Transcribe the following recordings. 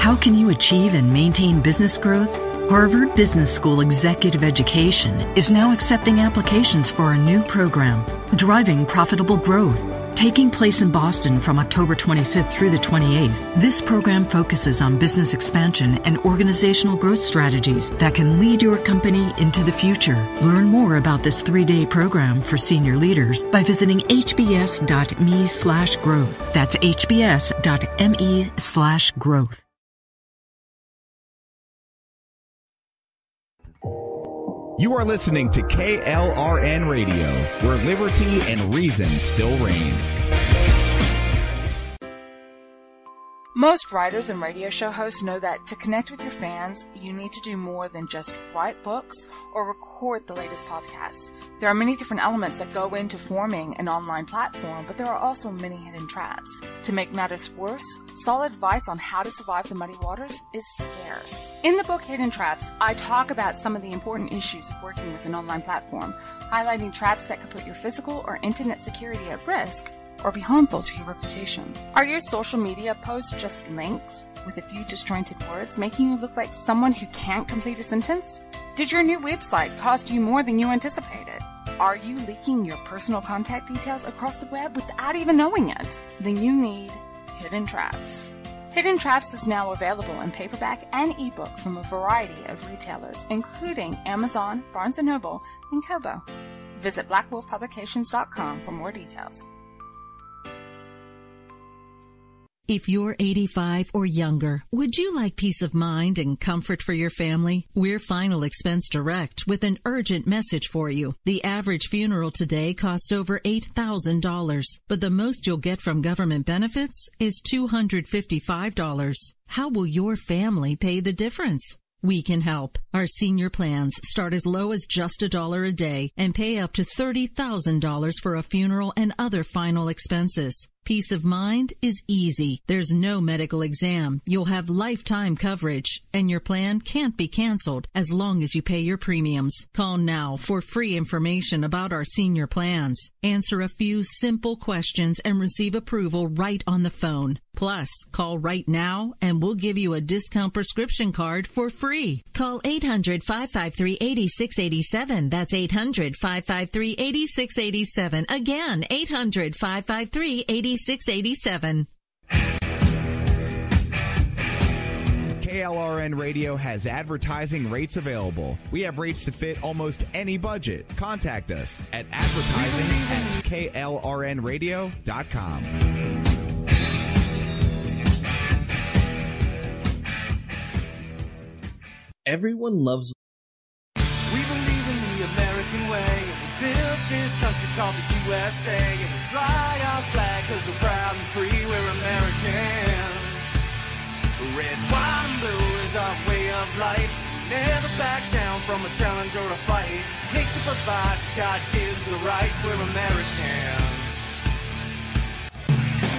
How can you achieve and maintain business growth? Harvard Business School Executive Education is now accepting applications for a new program, Driving Profitable Growth, taking place in Boston from October 25th through the 28th. This program focuses on business expansion and organizational growth strategies that can lead your company into the future. Learn more about this 3-day program for senior leaders by visiting hbs.me/growth. That's hbs.me/growth. You are listening to KLRN Radio, where liberty and reason still reign. Most writers and radio show hosts know that to connect with your fans, you need to do more than just write books or record the latest podcasts. There are many different elements that go into forming an online platform, but there are also many hidden traps. To make matters worse, solid advice on how to survive the muddy waters is scarce. In the book Hidden Traps, I talk about some of the important issues of working with an online platform, highlighting traps that could put your physical or internet security at risk or be harmful to your reputation. Are your social media posts just links with a few disjointed words, making you look like someone who can't complete a sentence? Did your new website cost you more than you anticipated? Are you leaking your personal contact details across the web without even knowing it? Then you need Hidden Traps. Hidden Traps is now available in paperback and ebook from a variety of retailers, including Amazon, Barnes & Noble, and Kobo. Visit blackwolfpublications.com for more details. If you're 85 or younger, would you like peace of mind and comfort for your family? We're Final Expense Direct with an urgent message for you. The average funeral today costs over $8,000, but the most you'll get from government benefits is $255. How will your family pay the difference? We can help. Our senior plans start as low as just $1 a day and pay up to $30,000 for a funeral and other final expenses. Peace of mind is easy. There's no medical exam. You'll have lifetime coverage, and your plan can't be canceled as long as you pay your premiums. Call now for free information about our senior plans. Answer a few simple questions and receive approval right on the phone. Plus, call right now and we'll give you a discount prescription card for free. Call 800-553-8687. That's 800-553-8687. Again, 800-553-8687. KLRN Radio has advertising rates available. We have rates to fit almost any budget. Contact us at advertising@klrnradio.com. Everyone loves. We believe in the American way, and we built this country called the USA, and we fly our flag because we're proud and free, we're Americans. Red, white, and blue is our way of life. We never back down from a challenge or a fight. Nature provides, God gives the rights, we're Americans.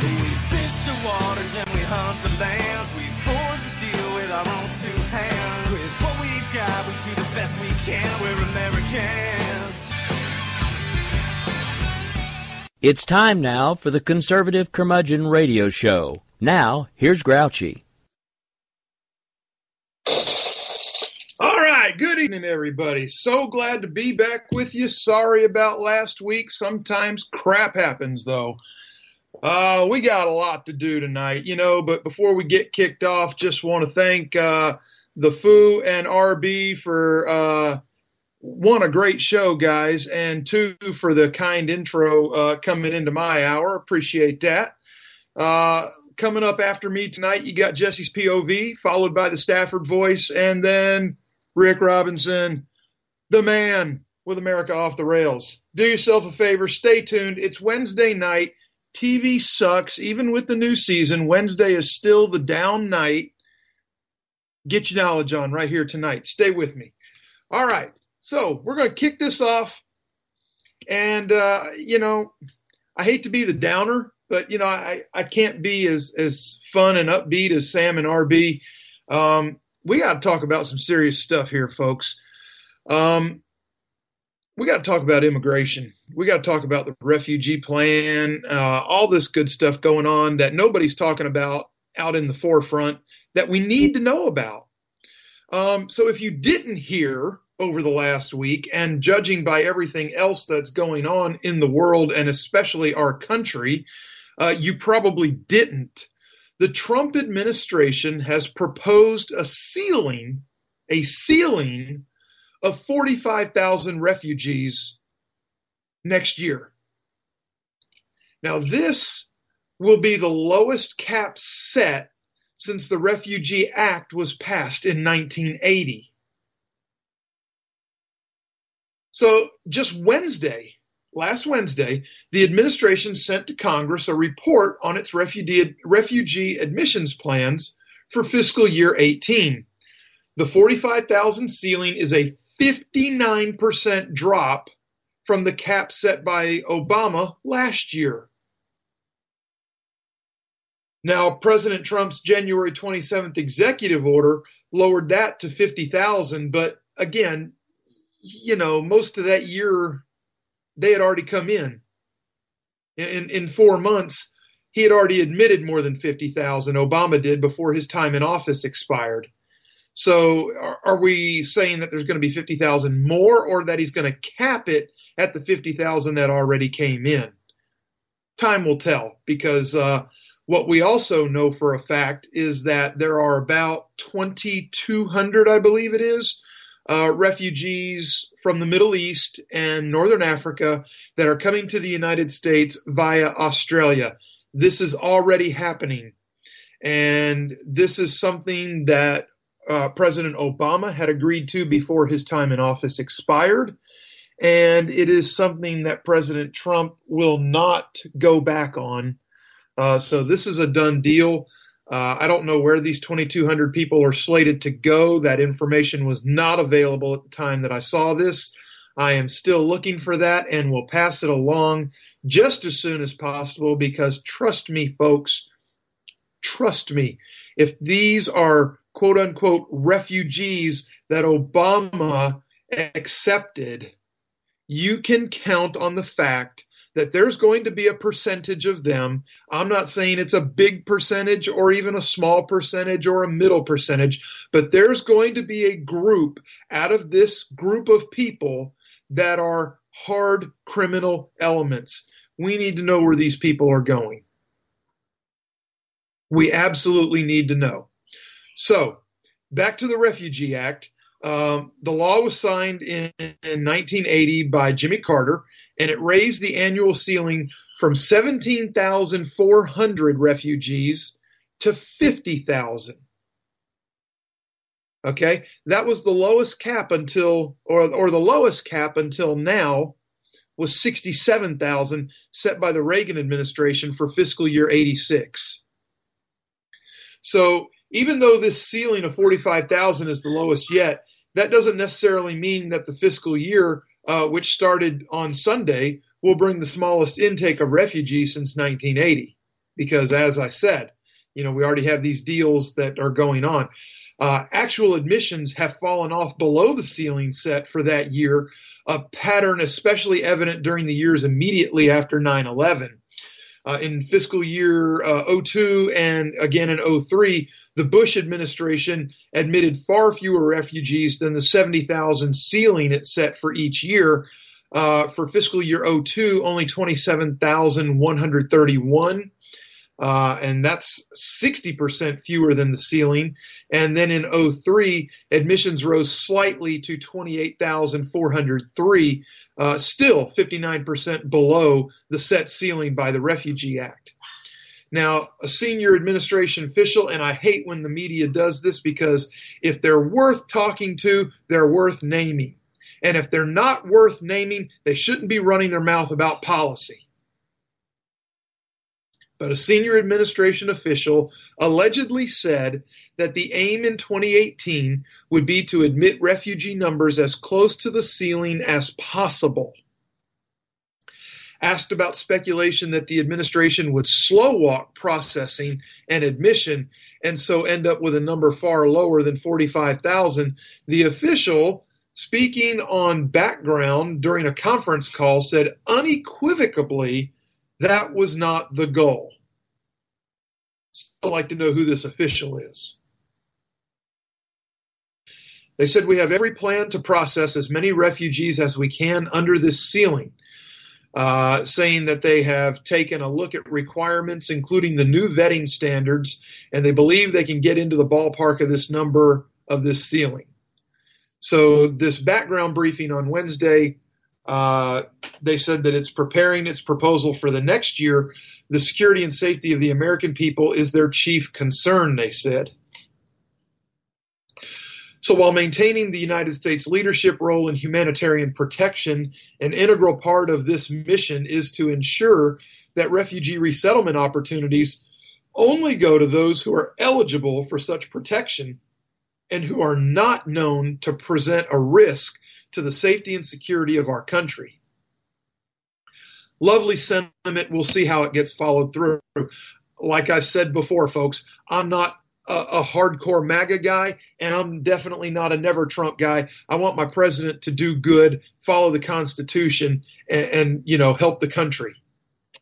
We fish the waters and we hunt the lands. We forge the steel with our own two hands. With what we've got, we do the best we can. We're Americans. It's time now for the Conservative Curmudgeon Radio Show. Now, here's Grouchy. All right, good evening, everybody. So glad to be back with you. Sorry about last week. Sometimes crap happens, though. We got a lot to do tonight, but before we get kicked off, just want to thank the Foo and RB for, one, a great show, guys, and two, for the kind intro coming into my hour. Appreciate that. Coming up after me tonight, you got Jesse's POV, followed by the Stafford Voice, and then Rick Robinson, the man with America Off the Rails. Do yourself a favor, stay tuned. It's Wednesday night. TV sucks. Even with the new season, Wednesday is still the down night. Get your knowledge on right here tonight. Stay with me. All right. So we're going to kick this off. And, I hate to be the downer, but, I can't be as fun and upbeat as Sam and RB. We got to talk about some serious stuff here, folks. We got to talk about immigration. We got to talk about the refugee plan, all this good stuff going on that nobody's talking about out in the forefront. that we need to know about. So if you didn't hear over the last week, and judging by everything else that's going on in the world and especially our country, you probably didn't. The Trump administration has proposed a ceiling of 45,000 refugees next year. Now, this will be the lowest cap set since the Refugee Act was passed in 1980. So just last Wednesday, the administration sent to Congress a report on its refugee admissions plans for fiscal year 18. The 45,000 ceiling is a 59% drop from the cap set by Obama last year. Now, President Trump's January 27th executive order lowered that to 50,000, but again, most of that year, they had already come in. In 4 months, he had already admitted more than 50,000. Obama did before his time in office expired. So are we saying that there's going to be 50,000 more, or that he's going to cap it at the 50,000 that already came in? Time will tell, because what we also know for a fact is that there are about 2,200, I believe it is, refugees from the Middle East and Northern Africa that are coming to the United States via Australia. This is already happening. And this is something that President Obama had agreed to before his time in office expired. And it is something that President Trump will not go back on. So this is a done deal. I don't know where these 2,200 people are slated to go. That information was not available at the time that I saw this. I am still looking for that and will pass it along just as soon as possible, because trust me, folks, trust me, if these are quote unquote refugees that Obama accepted, you can count on the fact that there's going to be a percentage of them. I'm not saying it's a big percentage or even a small percentage or a middle percentage, but there's going to be a group out of this group of people that are hard criminal elements. We need to know where these people are going. We absolutely need to know. So, back to the Refugee Act. The law was signed in 1980 by Jimmy Carter, and it raised the annual ceiling from 17,400 refugees to 50,000. Okay, that was the lowest cap until, or the lowest cap until now was 67,000, set by the Reagan administration for fiscal year 86. So even though this ceiling of 45,000 is the lowest yet, that doesn't necessarily mean that the fiscal year, which started on Sunday, will bring the smallest intake of refugees since 1980. Because as I said, we already have these deals that are going on. Actual admissions have fallen off below the ceiling set for that year, a pattern especially evident during the years immediately after 9/11. In fiscal year 02 and again in 03, the Bush administration admitted far fewer refugees than the 70,000 ceiling it set for each year. For fiscal year 02, only 27,131. And that's 60% fewer than the ceiling. And then in 03, admissions rose slightly to 28,403, still 59% below the set ceiling by the Refugee Act. Now, a senior administration official, and I hate when the media does this, because if they're worth talking to, they're worth naming. And if they're not worth naming, they shouldn't be running their mouth about policy. But a senior administration official allegedly said that the aim in 2018 would be to admit refugee numbers as close to the ceiling as possible. Asked about speculation that the administration would slow walk processing and admission and so end up with a number far lower than 45,000, the official, speaking on background during a conference call, said unequivocally that was not the goal. I'd like to know who this official is. They said, we have every plan to process as many refugees as we can under this ceiling, saying that they have taken a look at requirements, including the new vetting standards, and they believe they can get into the ballpark of this number of this ceiling. So this background briefing on Wednesday, they said that it's preparing its proposal for the next year. The security and safety of the American people is their chief concern, they said. So while maintaining the United States leadership role in humanitarian protection, an integral part of this mission is to ensure that refugee resettlement opportunities only go to those who are eligible for such protection and who are not known to present a risk to the safety and security of our country. Lovely sentiment. We'll see how it gets followed through. Like I've said before, folks, I'm not a hardcore MAGA guy, and I'm definitely not a never Trump guy. I want my president to do good, follow the Constitution, and help the country.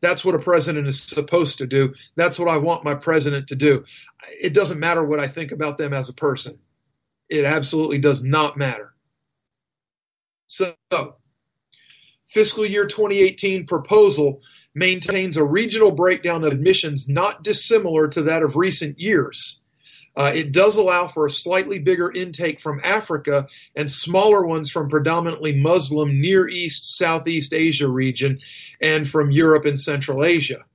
That's what a president is supposed to do. That's what I want my president to do. It doesn't matter what I think about them as a person. It absolutely does not matter. So, fiscal year 2018 proposal maintains a regional breakdown of admissions not dissimilar to that of recent years. It does allow for a slightly bigger intake from Africa and smaller ones from predominantly Muslim Near East, Southeast Asia region and from Europe and Central Asia.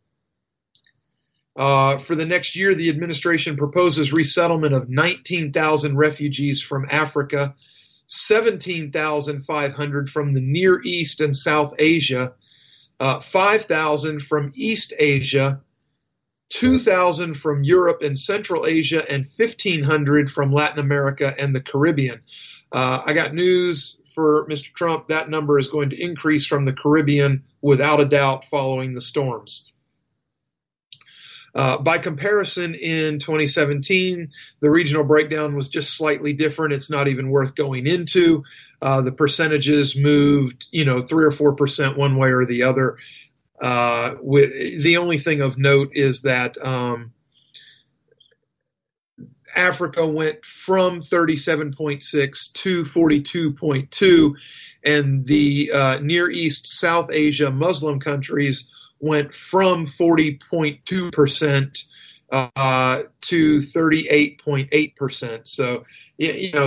For the next year, the administration proposes resettlement of 19,000 refugees from Africa, 17,500 from the Near East and South Asia, 5,000 from East Asia, 2,000 from Europe and Central Asia, and 1,500 from Latin America and the Caribbean. I got news for Mr. Trump. That number is going to increase from the Caribbean without a doubt following the storms. By comparison, in 2017, the regional breakdown was just slightly different. It's not even worth going into. The percentages moved, 3 or 4% one way or the other. The only thing of note is that Africa went from 37.6 to 42.2, and the Near East, South Asia Muslim countries went from 40.2% to 38.8%. So,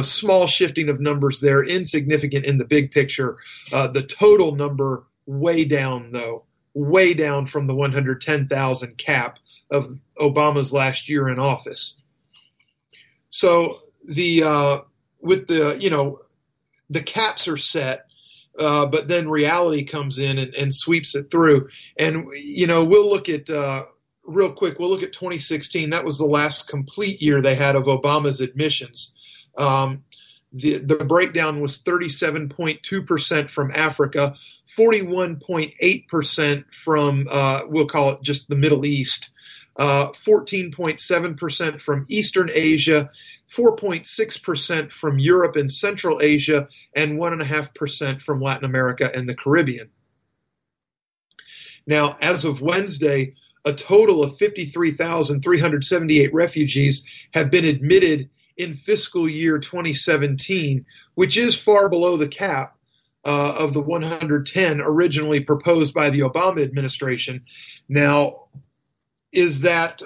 small shifting of numbers there, insignificant in the big picture. The total number way down, though. Way down from the 110,000 cap of Obama's last year in office. So the caps are set, but then reality comes in and sweeps it through. And we'll look at real quick. We'll look at 2016. That was the last complete year they had of Obama's admissions. The breakdown was 37.2% from Africa, 41.8% from, we'll call it just the Middle East, 14.7% from Eastern Asia, 4.6% from Europe and Central Asia, and 1.5% from Latin America and the Caribbean. Now, as of Wednesday, a total of 53,378 refugees have been admitted in fiscal year 2017, which is far below the cap of the 110 originally proposed by the Obama administration. Now, is that,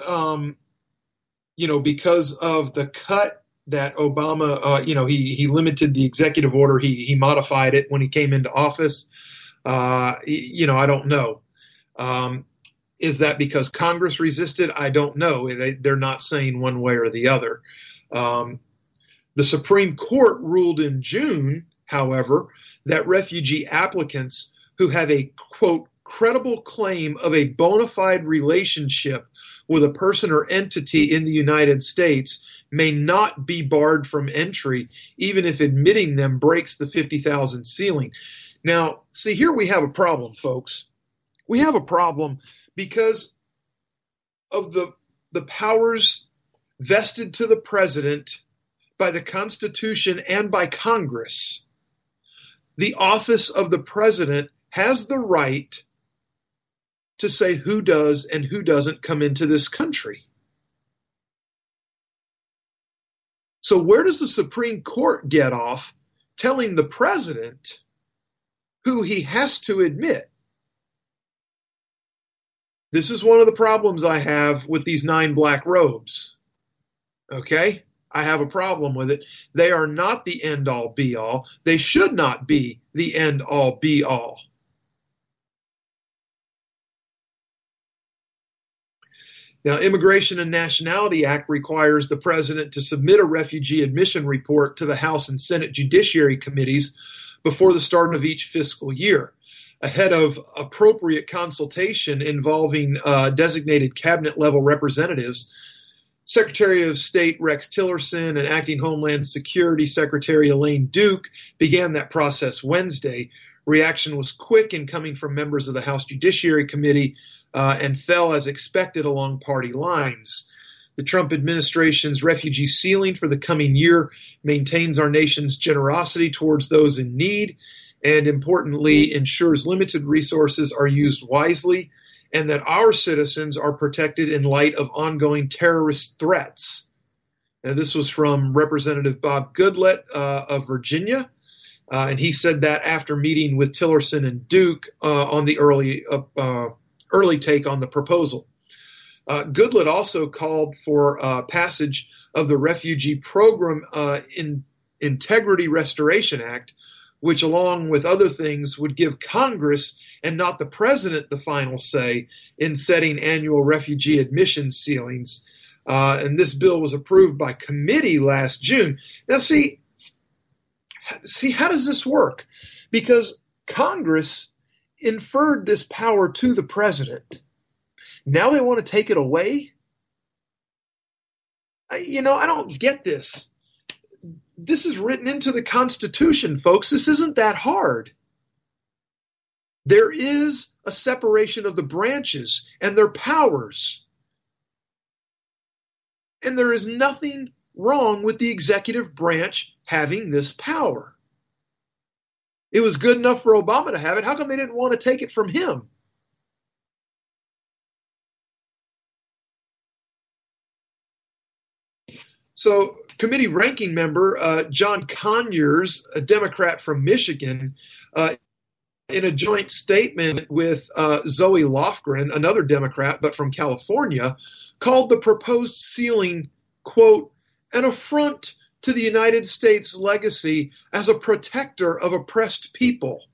because of the cut that Obama, he limited the executive order, he modified it when he came into office? I don't know. Is that because Congress resisted? I don't know. They're not saying one way or the other. The Supreme Court ruled in June, however, that refugee applicants who have a, quote, credible claim of a bona fide relationship with a person or entity in the United States may not be barred from entry, even if admitting them breaks the 50,000 ceiling. Now, see, here we have a problem, folks. We have a problem because of the powers vested to the president by the Constitution and by Congress. The office of the president has the right to say who does and who doesn't come into this country. So where does the Supreme Court get off telling the president who he has to admit? This is one of the problems I have with these 9 black robes. Okay? I have a problem with it. They are not the end-all, be-all. They should not be the end-all, be-all. Now, Immigration and Nationality Act requires the president to submit a refugee admission report to the House and Senate Judiciary Committees before the start of each fiscal year, ahead of appropriate consultation involving designated cabinet-level representatives. Secretary of State Rex Tillerson and Acting Homeland Security Secretary Elaine Duke began that process Wednesday. Reaction was quick in coming from members of the House Judiciary Committee and fell as expected along party lines. The Trump administration's refugee ceiling for the coming year maintains our nation's generosity towards those in need and, importantly, ensures limited resources are used wisely and that our citizens are protected in light of ongoing terrorist threats. Now, this was from Representative Bob Goodlatte of Virginia, and he said that after meeting with Tillerson and Duke on the early take on the proposal. Goodlatte also called for passage of the Refugee Program Integrity Restoration Act, which, along with other things, would give Congress and not the president the final say in setting annual refugee admission ceilings. And this bill was approved by committee last June. Now, see, how does this work? Because Congress inferred this power to the president. Now they want to take it away? I don't get this. This is written into the Constitution, folks. This isn't that hard. There is a separation of the branches and their powers. And there is nothing wrong with the executive branch having this power. It was good enough for Obama to have it. How come they didn't want to take it from him? So, committee ranking member John Conyers, a Democrat from Michigan, in a joint statement with Zoe Lofgren, another Democrat but from California, called the proposed ceiling, quote, an affront to the United States legacy as a protector of oppressed people.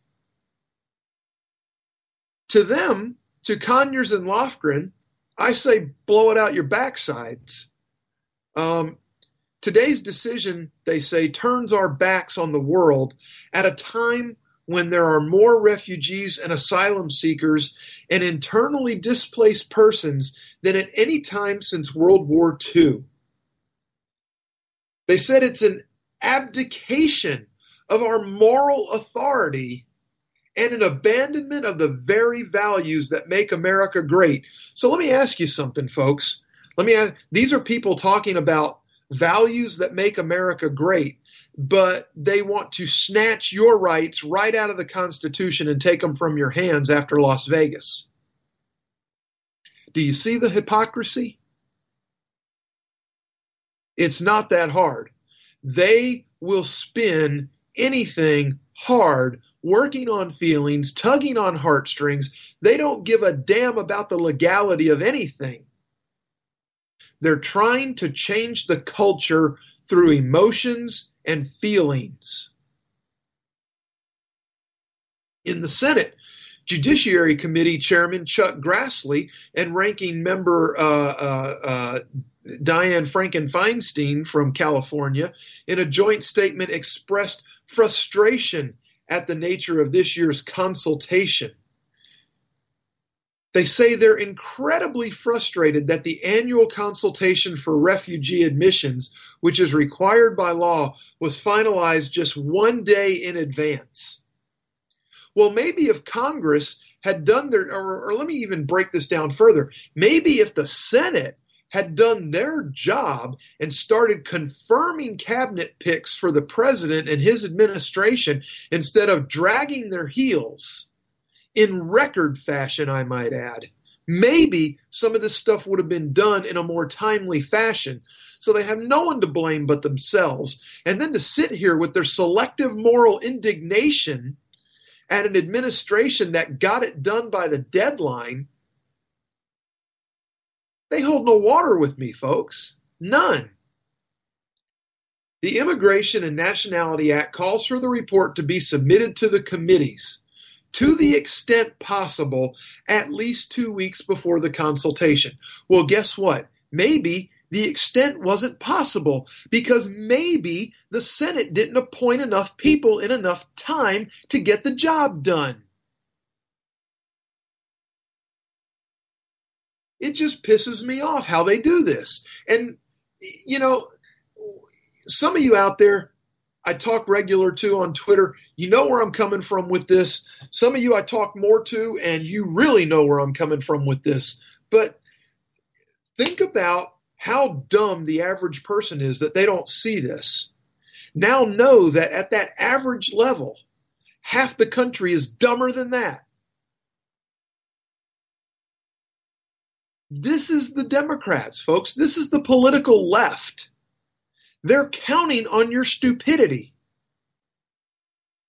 To them, to Conyers and Lofgren, I say blow it out your backsides. Today's decision, they say, turns our backs on the world at a time when there are more refugees and asylum seekers and internally displaced persons than at any time since World War II. They said it's an abdication of our moral authority and an abandonment of the very values that make America great. So let me ask you something, folks. These are people talking about values that make America great, but they want to snatch your rights right out of the Constitution and take them from your hands after Las Vegas. Do you see the hypocrisy? It's not that hard. They will spin anything hard, working on feelings, tugging on heartstrings. They don't give a damn about the legality of anything. They're trying to change the culture through emotions and feelings. In the Senate, Judiciary Committee Chairman Chuck Grassley and Ranking Member Dianne Franken-Feinstein from California, in a joint statement, expressed frustration at the nature of this year's consultation. They say they're incredibly frustrated that the annual consultation for refugee admissions, which is required by law, was finalized just one day in advance. Well, maybe if Congress had done their, or let me even break this down further, maybe if the Senate had done their job and started confirming cabinet picks for the president and his administration instead of dragging their heels, in record fashion, I might add, maybe some of this stuff would have been done in a more timely fashion. So they have no one to blame but themselves. And then to sit here with their selective moral indignation at an administration that got it done by the deadline, they hold no water with me, folks. None. The Immigration and Nationality Act calls for the report to be submitted to the committees, to the extent possible, at least 2 weeks before the consultation. Well, guess what? Maybe the extent wasn't possible because maybe the Senate didn't appoint enough people in enough time to get the job done. It just pisses me off how they do this. And, you know, some of you out there, I talk regular to on Twitter. You know where I'm coming from with this. Some of you I talk more to, and you really know where I'm coming from with this. But think about how dumb the average person is that they don't see this. Now know that at that average level, half the country is dumber than that. This is the Democrats, folks. This is the political left. They're counting on your stupidity.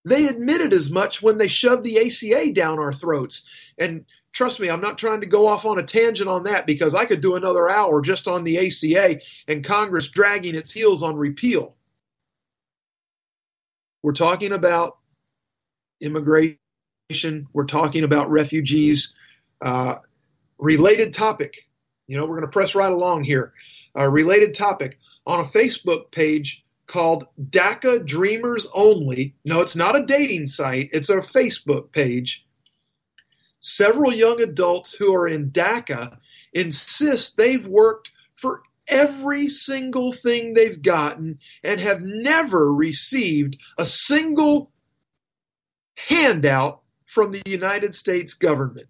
They admitted as much when they shoved the ACA down our throats. And trust me, I'm not trying to go off on a tangent on that because I could do another hour just on the ACA and Congress dragging its heels on repeal. We're talking about immigration. We're talking about refugees. Related topic. You know, we're going to press right along here. Related topic. On a Facebook page called DACA Dreamers Only. No, it's not a dating site. It's a Facebook page. Several young adults who are in DACA insist they've worked for every single thing they've gotten and have never received a single handout from the United States government.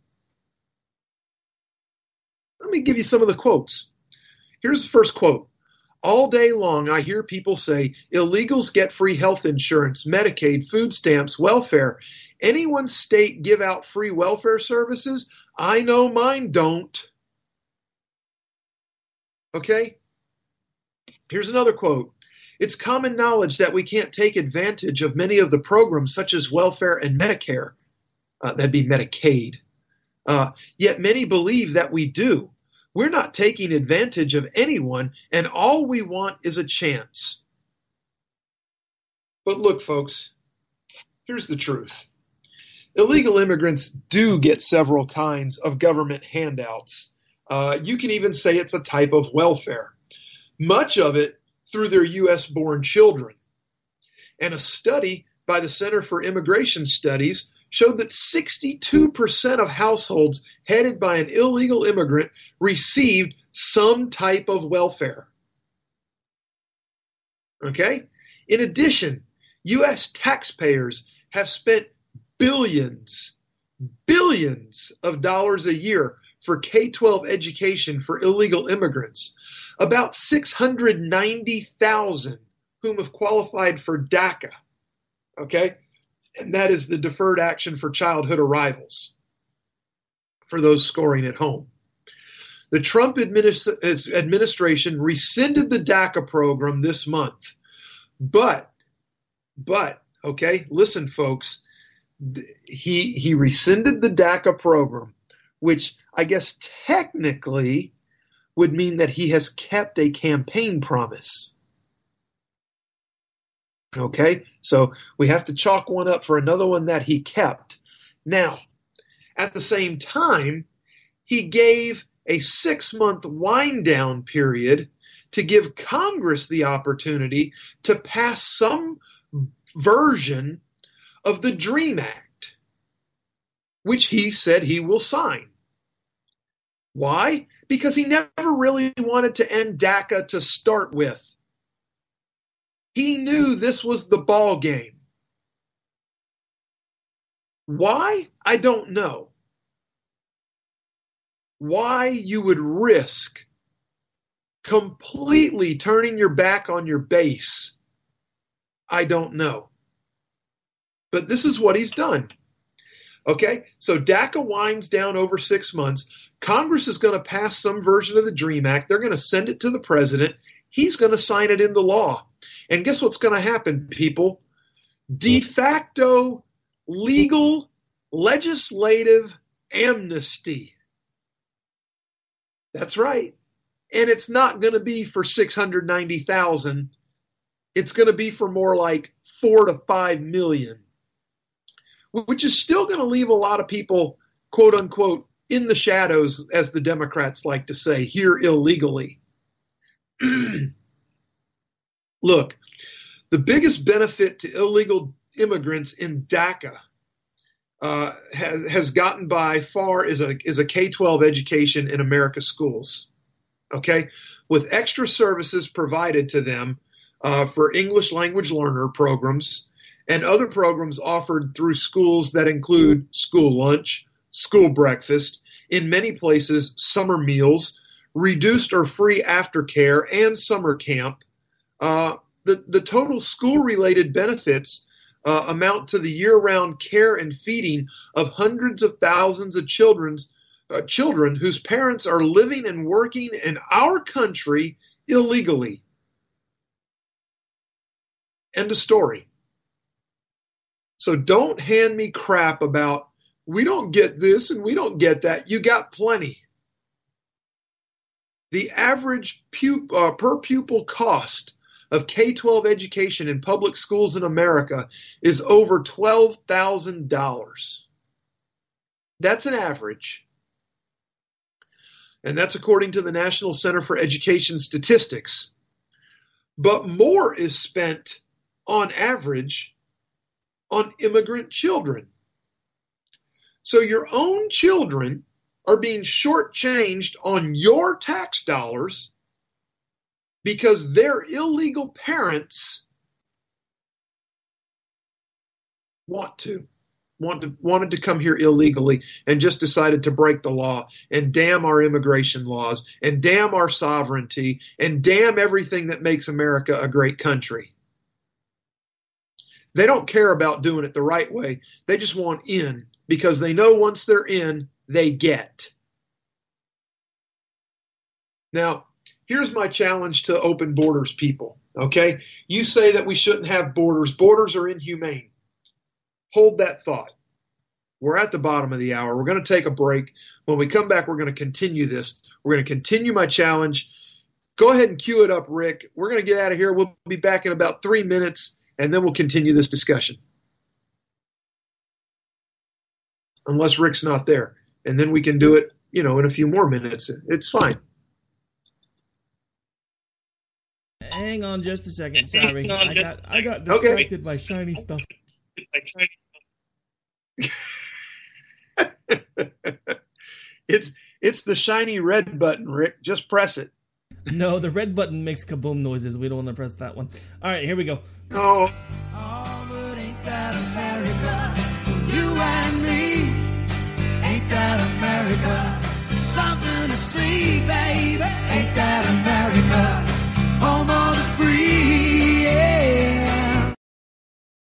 Let me give you some of the quotes. Here's the first quote. All day long, I hear people say illegals get free health insurance, Medicaid, food stamps, welfare. Anyone's state give out free welfare services? I know mine don't. Okay? Here's another quote. It's common knowledge that we can't take advantage of many of the programs such as welfare and Medicare. That'd be Medicaid. Yet many believe that we do. We're not taking advantage of anyone, and all we want is a chance. But look, folks, here's the truth. Illegal immigrants do get several kinds of government handouts. You can even say it's a type of welfare. Much of it through their U.S.-born children. And a study by the Center for Immigration Studies showed that 62% of households headed by an illegal immigrant received some type of welfare. Okay? In addition, U.S. taxpayers have spent billions of dollars a year for K-12 education for illegal immigrants. About 690,000 whom have qualified for DACA. Okay? And that is the Deferred Action for Childhood Arrivals for those scoring at home. The Trump administration rescinded the DACA program this month. But, okay, listen, folks, he rescinded the DACA program, which I guess technically would mean that he has kept a campaign promise. Okay, so we have to chalk one up for another one that he kept. Now, at the same time, he gave a 6-month wind-down period to give Congress the opportunity to pass some version of the DREAM Act, which he said he will sign. Why? Because he never really wanted to end DACA to start with. He knew this was the ball game. Why? I don't know. Why you would risk completely turning your back on your base, I don't know. But this is what he's done. Okay, so DACA winds down over 6 months. Congress is going to pass some version of the DREAM Act. They're going to send it to the president. He's going to sign it into law. And guess what's going to happen, people? De facto legal legislative amnesty. That's right. And it's not going to be for 690,000. It's going to be for more like 4 to 5 million, which is still going to leave a lot of people, quote unquote, in the shadows, as the Democrats like to say, here illegally. Look, the biggest benefit to illegal immigrants in DACA has gotten by far is a K-12 education in America's schools. Okay, with extra services provided to them for English language learner programs and other programs offered through schools that include school lunch, school breakfast, in many places summer meals, reduced or free aftercare, and summer camp. The total school-related benefits amount to the year-round care and feeding of hundreds of thousands of children whose parents are living and working in our country illegally. End of story. So don't hand me crap about we don't get this and we don't get that. You got plenty. The average per pupil cost of K-12 education in public schools in America is over $12,000. That's an average. And that's according to the National Center for Education Statistics. But more is spent on average on immigrant children. So your own children are being shortchanged on your tax dollars because their illegal parents wanted to come here illegally and just decided to break the law and damn our immigration laws and damn our sovereignty and damn everything that makes America a great country. They don't care about doing it the right way. They just want in because they know once they're in, they get. Now, here's my challenge to open borders people, okay? You say that we shouldn't have borders. Borders are inhumane. Hold that thought. We're at the bottom of the hour. We're going to take a break. When we come back, we're going to continue this. We're going to continue my challenge. Go ahead and cue it up, Rick. We're going to get out of here. We'll be back in about 3 minutes, and then we'll continue this discussion. Unless Rick's not there. And then we can do it, in a few more minutes. It's fine. Hang on just a second. Sorry. I got distracted by shiny stuff. It's the shiny red button, Rick. Just press it. No, the red button makes kaboom noises. We don't want to press that one. All right, here we go. Oh, but ain't that America? For you and me, ain't that America? Something to see, baby. Ain't that America? Home of the free, yeah.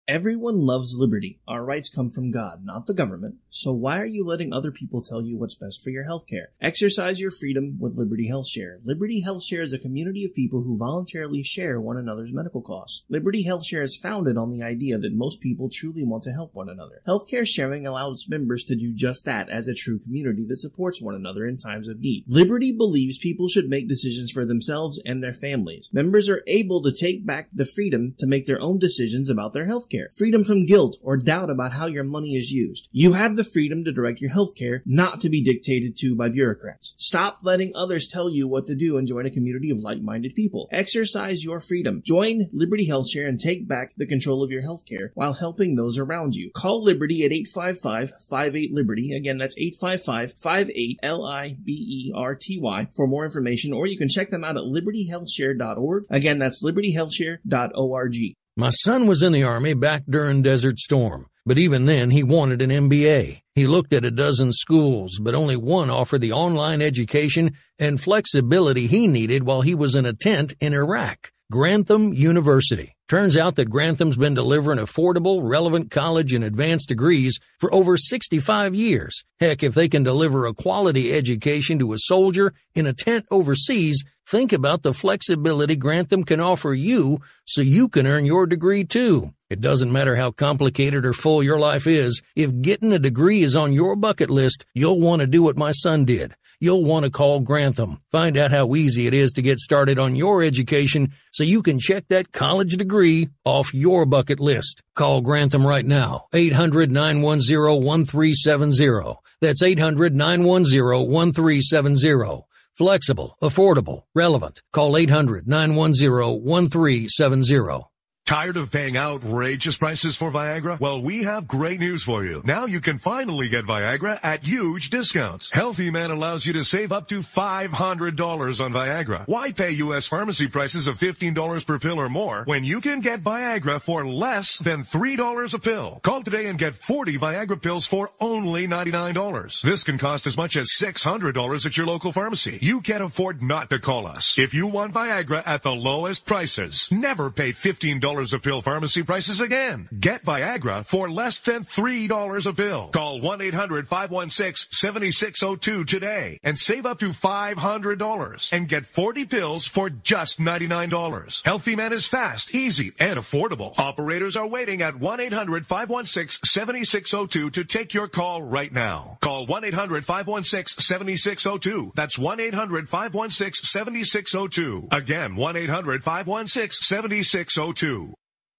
Everyone loves liberty. Our rights come from God, not the government. So why are you letting other people tell you what's best for your healthcare? Exercise your freedom with Liberty Health Share. Liberty Health Share is a community of people who voluntarily share one another's medical costs. Liberty Health Share is founded on the idea that most people truly want to help one another. Healthcare sharing allows members to do just that as a true community that supports one another in times of need. Liberty believes people should make decisions for themselves and their families. Members are able to take back the freedom to make their own decisions about their healthcare. Freedom from guilt or doubt about how your money is used. You have the freedom to direct your healthcare, not to be dictated to by bureaucrats. Stop letting others tell you what to do and join a community of like-minded people. Exercise your freedom. Join Liberty Health Share and take back the control of your healthcare while helping those around you. Call Liberty at 855-58-LIBERTY. Again, that's 855-58-LIBERTY for more information, or you can check them out at libertyhealthshare.org. Again, that's libertyhealthshare.org. My son was in the Army back during Desert Storm, but even then he wanted an MBA. He looked at a dozen schools, but only one offered the online education and flexibility he needed while he was in a tent in Iraq. Grantham University. Turns out that Grantham's been delivering affordable, relevant college and advanced degrees for over 65 years. Heck, if they can deliver a quality education to a soldier in a tent overseas, think about the flexibility Grantham can offer you so you can earn your degree too. It doesn't matter how complicated or full your life is. If getting a degree is on your bucket list, you'll want to do what my son did. You'll want to call Grantham. Find out how easy it is to get started on your education so you can check that college degree off your bucket list. Call Grantham right now, 800-910-1370. That's 800-910-1370. Flexible, affordable, relevant. Call 800-910-1370. Tired of paying outrageous prices for Viagra? Well, we have great news for you. Now you can finally get Viagra at huge discounts. Healthy Man allows you to save up to $500 on Viagra. Why pay U.S. pharmacy prices of $15 per pill or more when you can get Viagra for less than $3 a pill? Call today and get 40 Viagra pills for only $99. This can cost as much as $600 at your local pharmacy. You can't afford not to call us. If you want Viagra at the lowest prices, never pay $15 a pill pharmacy prices again. Get Viagra for less than $3 a pill. Call 1-800-516-7602 today and save up to $500 and get 40 pills for just $99. Healthy Man is fast, easy, and affordable. Operators are waiting at 1-800-516-7602 to take your call right now. Call 1-800-516-7602. That's 1-800-516-7602. Again, 1-800-516-7602.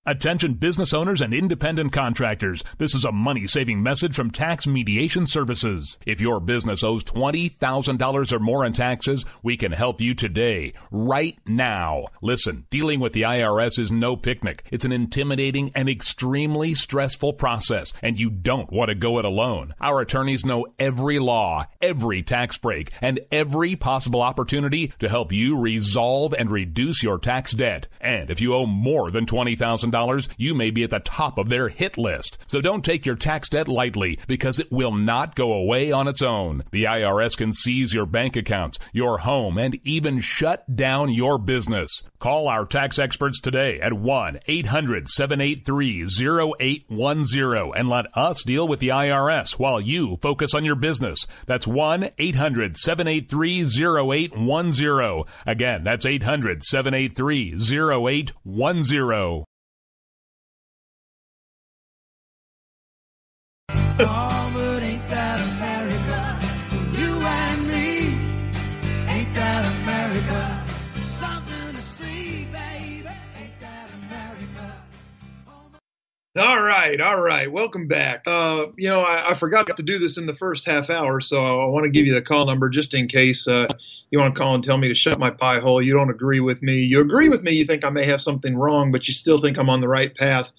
Attention business owners and independent contractors. This is a money-saving message from Tax Mediation Services. If your business owes $20,000 or more in taxes, we can help you today, right now. Listen, dealing with the IRS is no picnic. It's an intimidating and extremely stressful process, and you don't want to go it alone. Our attorneys know every law, every tax break, and every possible opportunity to help you resolve and reduce your tax debt. And if you owe more than $20,000, you may be at the top of their hit list. So don't take your tax debt lightly, because it will not go away on its own. The IRS can seize your bank accounts, your home, and even shut down your business. Call our tax experts today at 1-800-783-0810 and let us deal with the IRS while you focus on your business. That's 1-800-783-0810. Again, that's 800-783-0810. Oh, but ain't that America? You and me, ain't that America? Something to see, baby, ain't that America? All right. Welcome back. I forgot to do this in the first half hour, so I want to give you the call number just in case you want to call and tell me to shut my pie hole. You don't agree with me. You agree with me. You think I may have something wrong, but you still think I'm on the right path.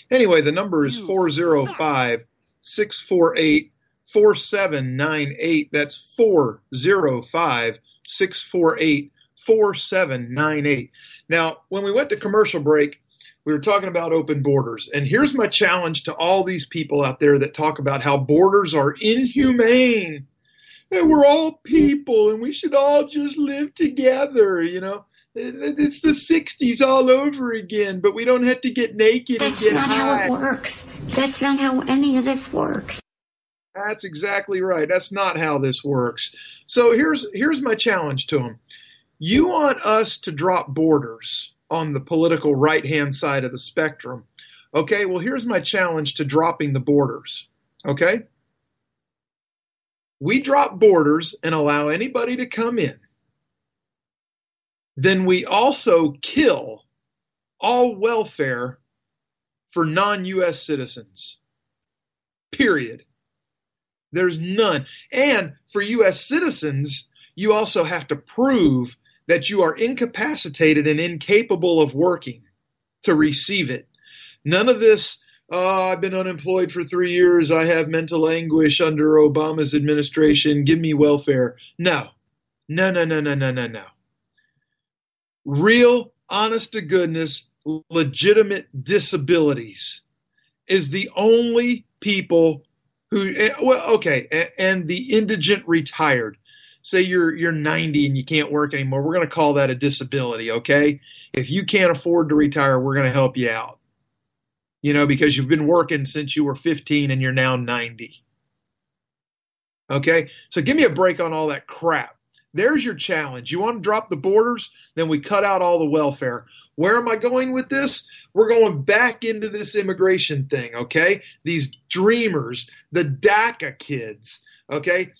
Anyway, the number is 405-648-4798. That's 405-648-4798. Now, when we went to commercial break, we were talking about open borders. And here's my challenge to all these people out there that talk about how borders are inhumane. And we're all people and we should all just live together, you know. It's the 60s all over again, but we don't have to get naked and get high. That's not how it works. That's not how any of this works. That's exactly right. That's not how this works. So here's my challenge to them. You want us to drop borders on the political right-hand side of the spectrum. Okay, well, here's my challenge to dropping the borders. Okay? We drop borders and allow anybody to come in. Then we also kill all welfare for non-U.S. citizens. Period. There's none. And for U.S. citizens, you also have to prove that you are incapacitated and incapable of working to receive it. None of this, I've been unemployed for 3 years, I have mental anguish under Obama's administration, give me welfare. No. Real, honest-to-goodness, legitimate disabilities is the only people who, and the indigent retired. say you're 90 and you can't work anymore. We're going to call that a disability, okay? If you can't afford to retire, we're going to help you out. You know, because you've been working since you were 15 and you're now 90. Okay? So give me a break on all that crap. There's your challenge. You want to drop the borders? Then we cut out all the welfare. Where am I going with this? We're going back into this immigration thing, okay? These dreamers, the DACA kids, okay?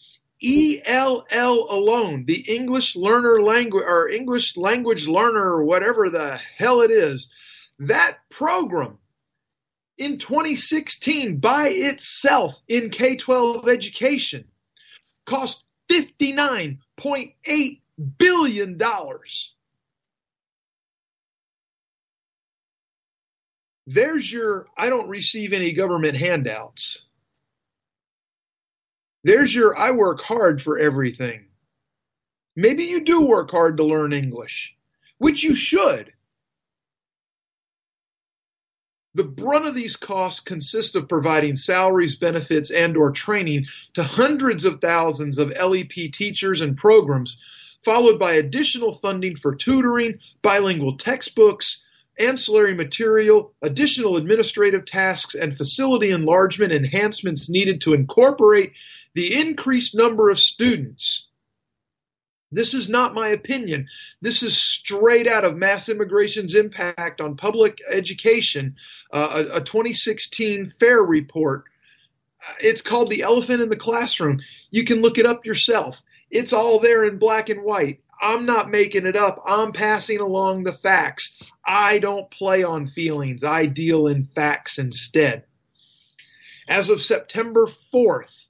ELL alone, the English language learner or whatever the hell it is, that program in 2016 by itself in K-12 education cost $59.8 billion. There's your, I don't receive any government handouts. There's your, I work hard for everything. Maybe you do work hard to learn English, which you should. The brunt of these costs consist of providing salaries, benefits, and or training to hundreds of thousands of LEP teachers and programs, followed by additional funding for tutoring, bilingual textbooks, ancillary material, additional administrative tasks, and facility enlargement enhancements needed to incorporate the increased number of students. This is not my opinion. This is straight out of mass immigration's impact on public education, a 2016 FAIR report. It's called The Elephant in the Classroom. You can look it up yourself. It's all there in black and white. I'm not making it up. I'm passing along the facts. I don't play on feelings. I deal in facts instead. As of September 4th,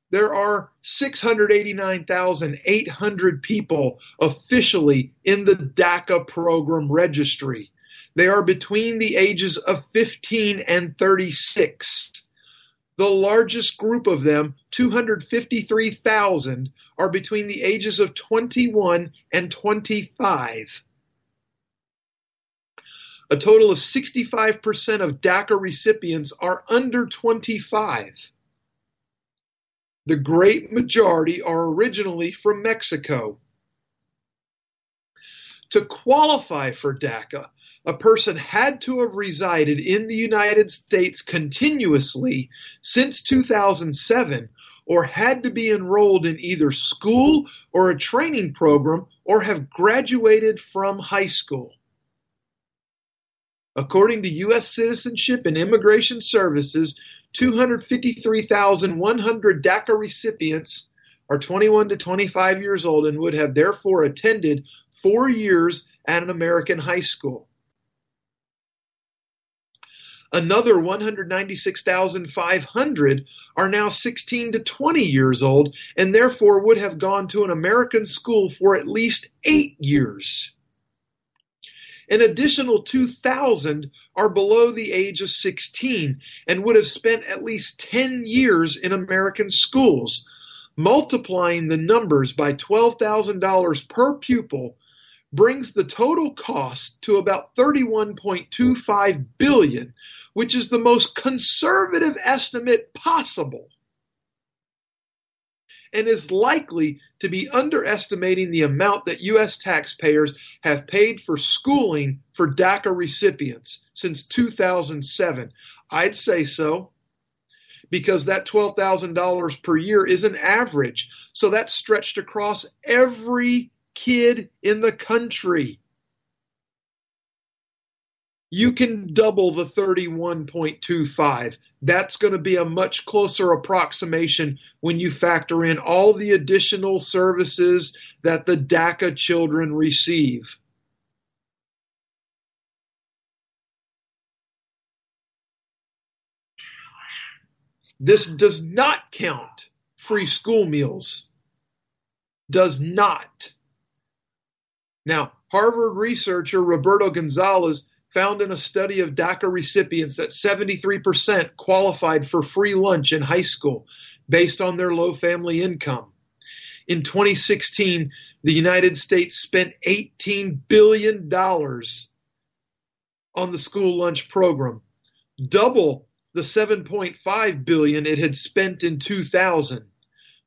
there are 689,800 people officially in the DACA program registry. They are between the ages of 15 and 36. The largest group of them, 253,000, are between the ages of 21 and 25. A total of 65% of DACA recipients are under 25. The great majority are originally from Mexico. To qualify for DACA, a person had to have resided in the United States continuously since 2007 or had to be enrolled in either school or a training program or have graduated from high school. According to U.S. Citizenship and Immigration Services, 253,100 DACA recipients are 21 to 25 years old and would have therefore attended 4 years at an American high school. Another 196,500 are now 16 to 20 years old and therefore would have gone to an American school for at least 8 years. An additional 2,000 are below the age of 16 and would have spent at least 10 years in American schools. Multiplying the numbers by $12,000 per pupil brings the total cost to about $31.25 billion, which is the most conservative estimate possible, and is likely to be underestimating the amount that U.S. taxpayers have paid for schooling for DACA recipients since 2007. I'd say so, because that $12,000 per year is an average, so that's stretched across every kid in the country. You can double the 31.25. That's going to be a much closer approximation when you factor in all the additional services that the DACA children receive. This does not count free school meals. Does not. Now, Harvard researcher Roberto Gonzalez found in a study of DACA recipients that 73% qualified for free lunch in high school based on their low family income. In 2016, the United States spent $18 billion on the school lunch program, double the $7.5 billion it had spent in 2000.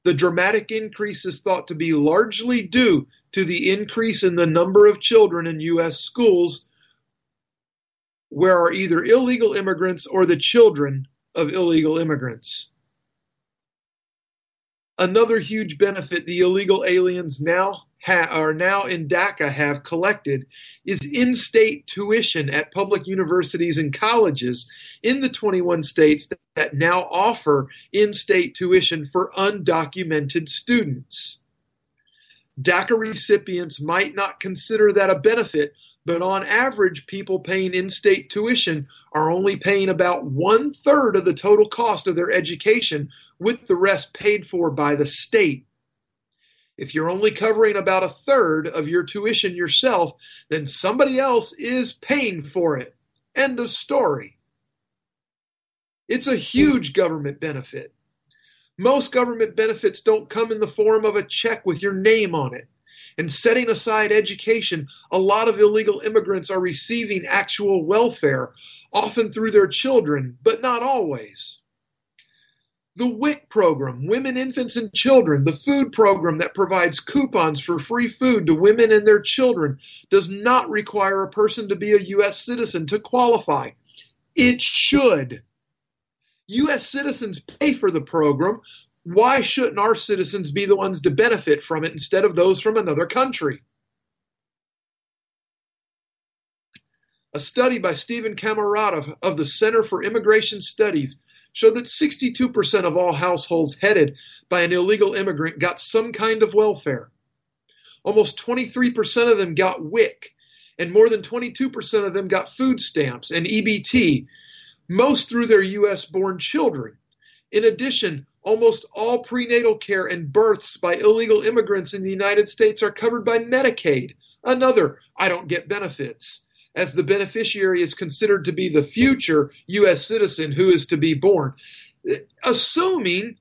The dramatic increase is thought to be largely due to the increase in the number of children in U.S. schools where are either illegal immigrants or the children of illegal immigrants. Another huge benefit the illegal aliens now in DACA have collected is in-state tuition at public universities and colleges in the 21 states that now offer in-state tuition for undocumented students. DACA recipients might not consider that a benefit, but on average, people paying in-state tuition are only paying about 1/3 of the total cost of their education, with the rest paid for by the state. If you're only covering about 1/3 of your tuition yourself, then somebody else is paying for it. End of story. It's a huge government benefit. Most government benefits don't come in the form of a check with your name on it. And setting aside education, a lot of illegal immigrants are receiving actual welfare, often through their children, but not always. The WIC program, Women, Infants, and Children, the food program that provides coupons for free food to women and their children, does not require a person to be a U.S. citizen to qualify. It should. U.S. citizens pay for the program. Why shouldn't our citizens be the ones to benefit from it instead of those from another country? A study by Stephen Camarata of the Center for Immigration Studies showed that 62% of all households headed by an illegal immigrant got some kind of welfare. Almost 23% of them got WIC, and more than 22% of them got food stamps and EBT, most through their U.S.-born children. In addition, almost all prenatal care and births by illegal immigrants in the United States are covered by Medicaid. Another, I don't get benefits, as the beneficiary is considered to be the future U.S. citizen who is to be born. Assuming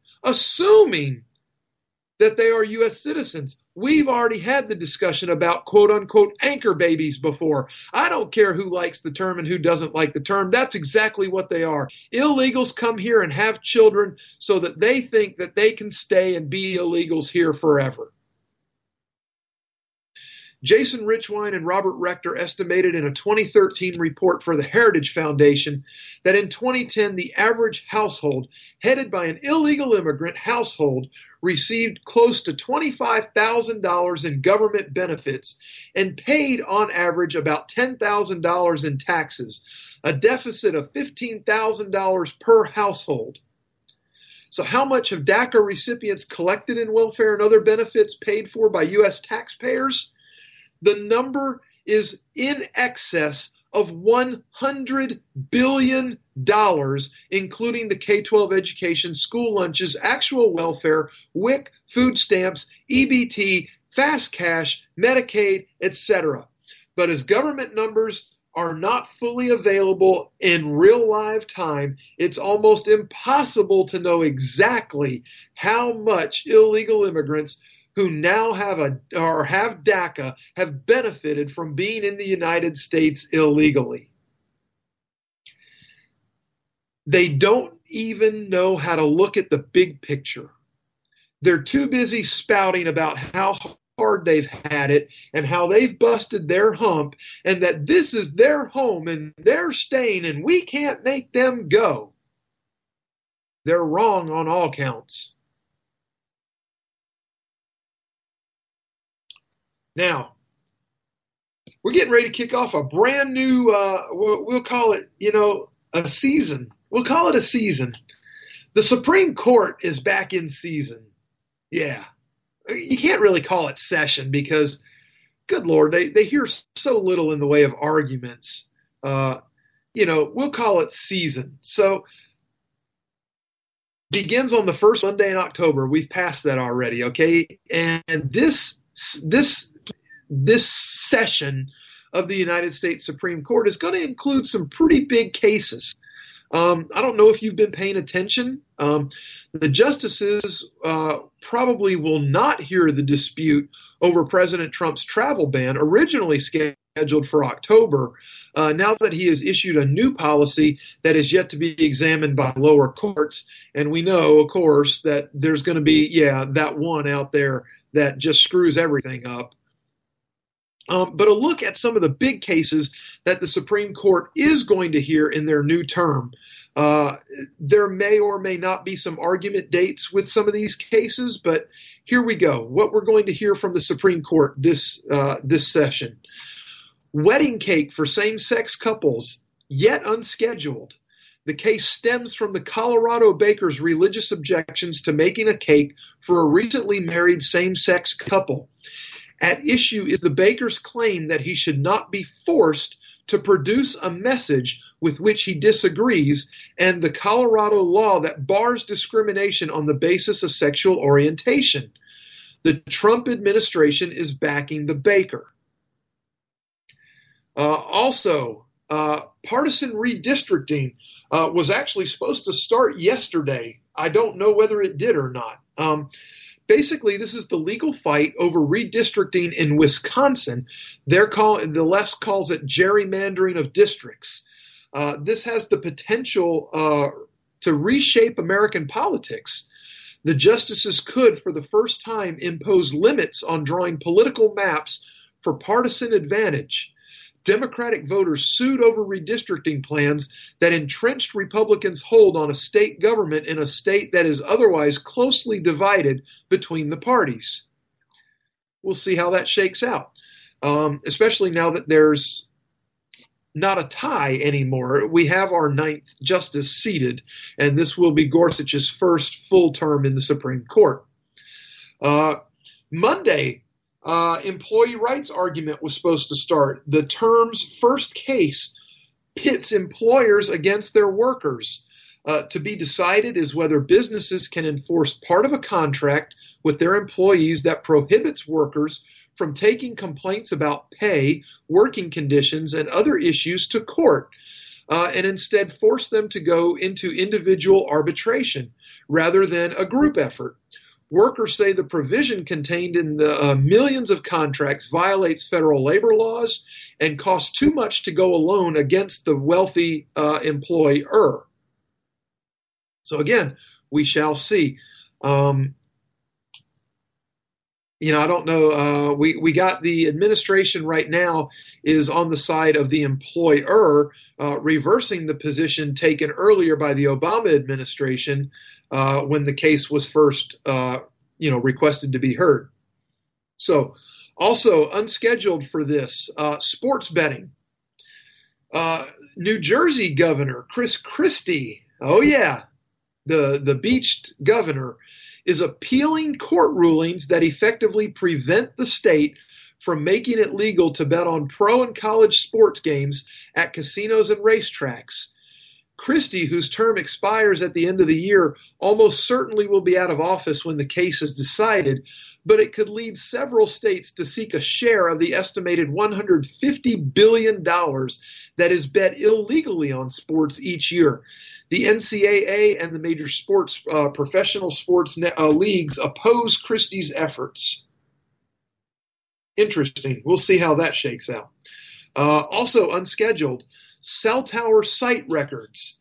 that they are U.S. citizens. We've already had the discussion about quote-unquote anchor babies before. I don't care who likes the term and who doesn't like the term. That's exactly what they are. Illegals come here and have children so that they think that they can stay and be illegals here forever. Jason Richwine and Robert Rector estimated in a 2013 report for the Heritage Foundation that in 2010, the average household headed by an illegal immigrant household received close to $25,000 in government benefits and paid on average about $10,000 in taxes, a deficit of $15,000 per household. So how much have DACA recipients collected in welfare and other benefits paid for by U.S. taxpayers? The number is in excess of $100 billion, including the K-12 education, school lunches, actual welfare, WIC, food stamps, EBT, fast cash, Medicaid, etc. But as government numbers are not fully available in real live time, it's almost impossible to know exactly how much illegal immigrants who now have DACA have benefited from being in the United States illegally. They don't even know how to look at the big picture. They're too busy spouting about how hard they've had it and how they've busted their hump and that this is their home and they're staying and we can't make them go. They're wrong on all counts. Now, we're getting ready to kick off a brand new, we'll call it, a season. We'll call it a season. The Supreme Court is back in season. Yeah. You can't really call it session because, good Lord, they hear so little in the way of arguments. We'll call it season. So, begins on the first Monday in October. We've passed that already, okay? And this session of the United States Supreme Court is going to include some pretty big cases. I don't know if you've been paying attention. The justices probably will not hear the dispute over President Trump's travel ban, originally scheduled scheduled for October, now that he has issued a new policy that is yet to be examined by lower courts. And we know, of course, that there's going to be, that one out there that just screws everything up. But a look at some of the big cases that the Supreme Court is going to hear in their new term. There may or may not be some argument dates with some of these cases, but here we go. What we're going to hear from the Supreme Court this session. Wedding cake for same-sex couples, yet unscheduled. The case stems from the Colorado baker's religious objections to making a cake for a recently married same-sex couple. At issue is the baker's claim that he should not be forced to produce a message with which he disagrees, and the Colorado law that bars discrimination on the basis of sexual orientation. The Trump administration is backing the baker. Also, partisan redistricting was actually supposed to start yesterday. I don't know whether it did or not. Basically, this is the legal fight over redistricting in Wisconsin. The left calls it gerrymandering of districts. This has the potential to reshape American politics. The justices could, for the first time, impose limits on drawing political maps for partisan advantage. Democratic voters sued over redistricting plans that entrenched Republicans' hold on a state government in a state that is otherwise closely divided between the parties. We'll see how that shakes out, especially now that there's not a tie anymore. We have our 9th justice seated, and this will be Gorsuch's first full term in the Supreme Court. Monday, employee rights argument was supposed to start. The term's first case pits employers against their workers. To be decided is whether businesses can enforce part of a contract with their employees that prohibits workers from taking complaints about pay, working conditions, and other issues to court, and instead force them to go into individual arbitration rather than a group effort. Workers say the provision contained in the millions of contracts violates federal labor laws and costs too much to go alone against the wealthy employer. So again, we shall see. I don't know. We got the administration right now is on the side of the employer, reversing the position taken earlier by the Obama administration when the case was first, requested to be heard. So, also unscheduled for this, sports betting. New Jersey Governor Chris Christie, the beached governor, is appealing court rulings that effectively prevent the state from making it legal to bet on pro and college sports games at casinos and racetracks. Christie, whose term expires at the end of the year, almost certainly will be out of office when the case is decided, but it could lead several states to seek a share of the estimated $150 billion that is bet illegally on sports each year. The NCAA and the major sports, professional sports leagues oppose Christie's efforts. Interesting. We'll see how that shakes out. Also unscheduled, cell tower site records.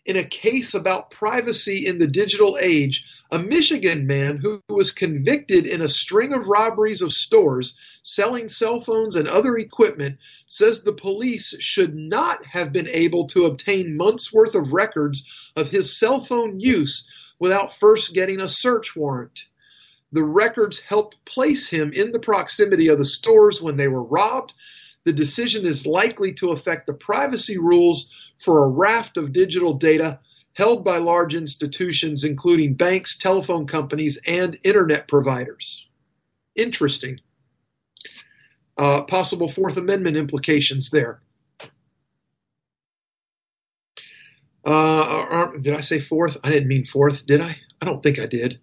In a case about privacy in the digital age, a Michigan man who was convicted in a string of robberies of stores selling cell phones and other equipment says the police should not have been able to obtain months' worth of records of his cell phone use without first getting a search warrant. The records helped place him in the proximity of the stores when they were robbed. The decision is likely to affect the privacy rules for a raft of digital data held by large institutions, including banks, telephone companies, and internet providers. Interesting. Possible Fourth Amendment implications there. Did I say fourth? I didn't mean fourth, did I? I don't think I did.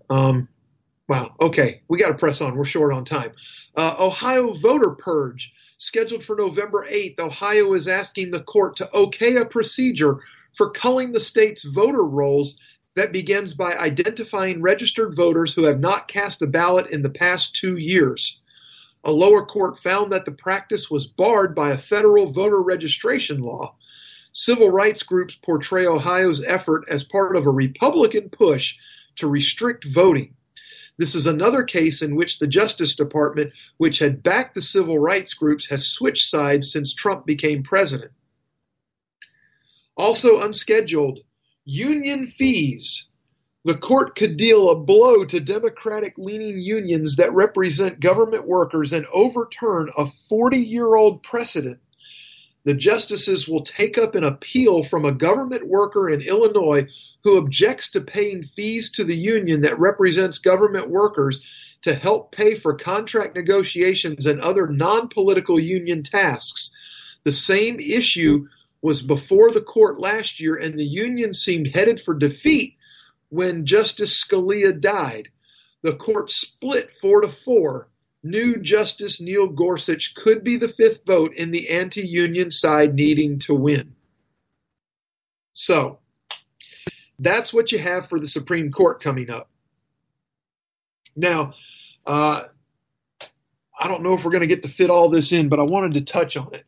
Wow. Okay. We got to press on. We're short on time. Ohio voter purge. Scheduled for November 8th, Ohio is asking the court to okay a procedure for culling the state's voter rolls that begins by identifying registered voters who have not cast a ballot in the past 2 years. a lower court found that the practice was barred by a federal voter registration law. Civil rights groups portray Ohio's effort as part of a Republican push to restrict voting. This is another case in which the Justice Department, which had backed the civil rights groups, has switched sides since Trump became president. Also unscheduled, union fees. The court could deal a blow to Democratic-leaning unions that represent government workers and overturn a 40-year-old precedent. The justices will take up an appeal from a government worker in Illinois who objects to paying fees to the union that represents government workers to help pay for contract negotiations and other non-political union tasks. The same issue was before the court last year, and the union seemed headed for defeat when Justice Scalia died. The court split 4-4. New Justice Neil Gorsuch could be the fifth vote in the anti-union side needing to win. So, that's what you have for the Supreme Court coming up. Now, I don't know if we're going to get to fit all this in, but I wanted to touch on it.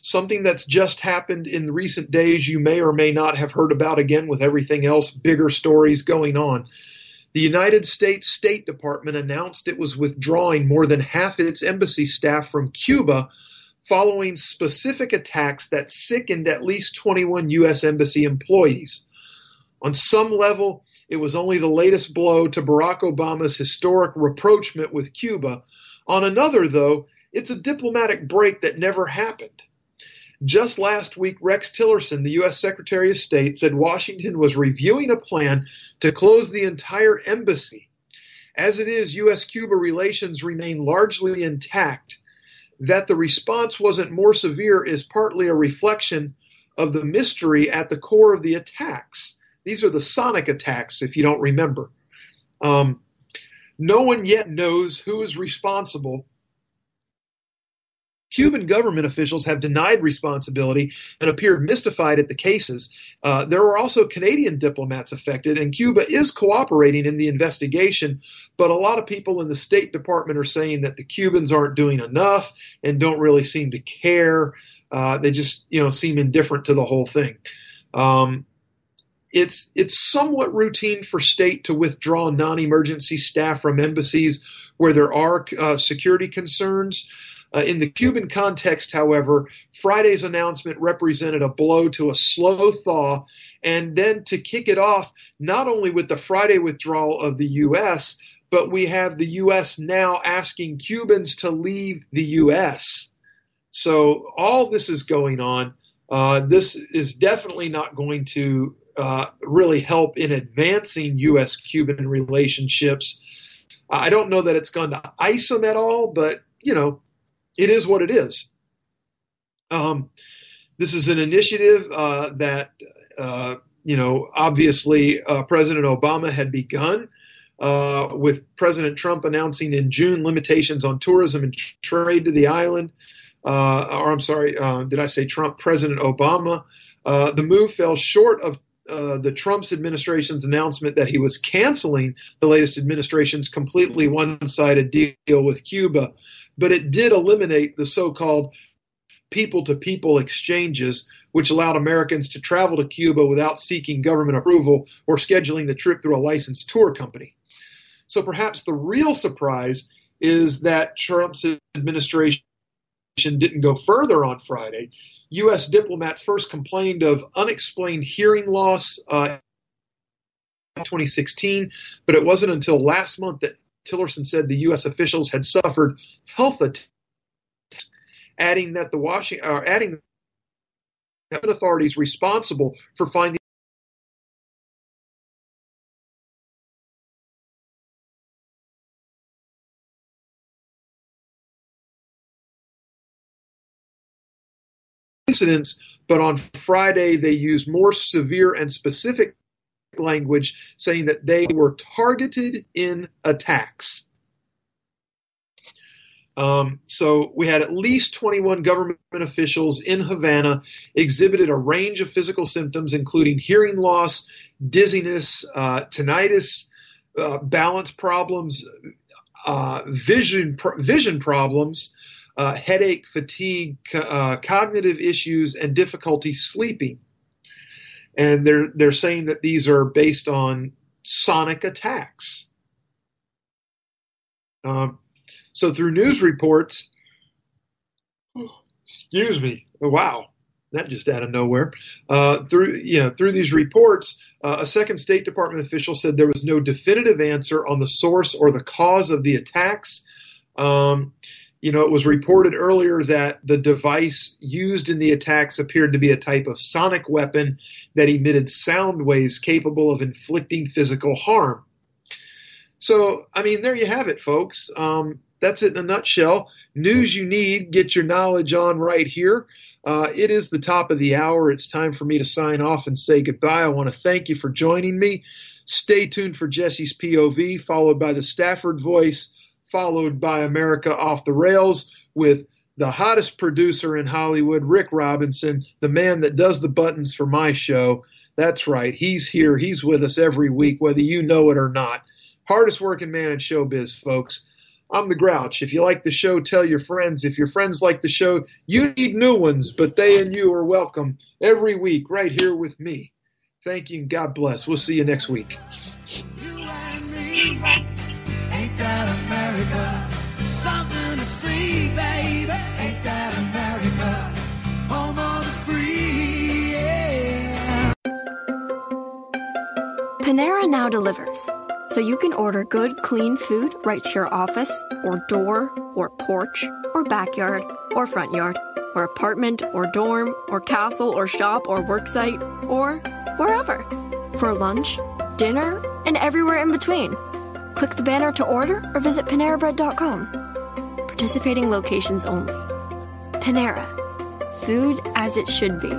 Something that's just happened in recent days you may or may not have heard about, again with everything else, bigger stories going on. The United States State Department announced it was withdrawing more than half its embassy staff from Cuba following specific attacks that sickened at least 21 U.S. embassy employees. On some level, it was only the latest blow to Barack Obama's historic rapprochement with Cuba. On another, though, it's a diplomatic break that never happened. Just last week, Rex Tillerson, the U.S. Secretary of State, said Washington was reviewing a plan to close the entire embassy. As it is, U.S.-Cuba relations remain largely intact. That the response wasn't more severe is partly a reflection of the mystery at the core of the attacks. These are the sonic attacks, if you don't remember. No one yet knows who is responsible. Cuban government officials have denied responsibility and appeared mystified at the cases. There were also Canadian diplomats affected, and Cuba is cooperating in the investigation, but a lot of people in the State Department are saying that the Cubans aren't doing enough and don't really seem to care. They just, seem indifferent to the whole thing. It's somewhat routine for state to withdraw non-emergency staff from embassies where there are security concerns. In the Cuban context, however, Friday's announcement represented a blow to a slow thaw, and then to kick it off, not only with the Friday withdrawal of the U.S., but we have the U.S. now asking Cubans to leave the U.S. So all this is going on. This is definitely not going to really help in advancing U.S.-Cuban relationships. I don't know that it's going to ice them at all, but, it is what it is. This is an initiative that, obviously President Obama had begun with President Trump announcing in June limitations on tourism and trade to the island. Did I say Trump? President Obama. The move fell short of the Trump's administration's announcement that he was canceling the latest administration's completely one-sided deal with Cuba. But it did eliminate the so-called people-to-people exchanges, which allowed Americans to travel to Cuba without seeking government approval or scheduling the trip through a licensed tour company. So perhaps the real surprise is that Trump's administration didn't go further on Friday. U.S. diplomats first complained of unexplained hearing loss in 2016, but it wasn't until last month that Tillerson said the U.S. officials had suffered health attacks, adding that the authorities responsible for finding incidents, but on Friday they used more severe and specific language, saying that they were targeted in attacks. So we had at least 21 government officials in Havana exhibited a range of physical symptoms, including hearing loss, dizziness, tinnitus, balance problems. vision problems, headache, fatigue, cognitive issues, and difficulty sleeping. And they're saying that these are based on sonic attacks. So through news reports, excuse me, oh, wow, that just out of nowhere. Through these reports, a second State Department official said there was no definitive answer on the source or the cause of the attacks. It was reported earlier that the device used in the attacks appeared to be a type of sonic weapon that emitted sound waves capable of inflicting physical harm. So, there you have it, folks. That's it in a nutshell. News you need, get your knowledge on right here. It is the top of the hour. It's time for me to sign off and say goodbye. I want to thank you for joining me. Stay tuned for Jesse's POV, followed by the Stafford Voice, followed by America Off the Rails with the hottest producer in Hollywood, Rick Robinson, the man that does the buttons for my show. That's right. He's here. He's with us every week, whether you know it or not. Hardest working man in showbiz, folks. I'm the Grouch. If you like the show, tell your friends. If your friends like the show, you need new ones, but they and you are welcome every week right here with me. Thank you and God bless. We'll see you next week. You and me, ain't that America? Something to see, baby. Ain't that America? Home of the free, yeah. Panera now delivers. So you can order good, clean food right to your office, or door, or porch, or backyard, or front yard, or apartment, or dorm, or castle, or shop, or worksite, or wherever. For lunch, dinner, and everywhere in between. Click the banner to order or visit PaneraBread.com. Participating locations only. Panera. Food as it should be.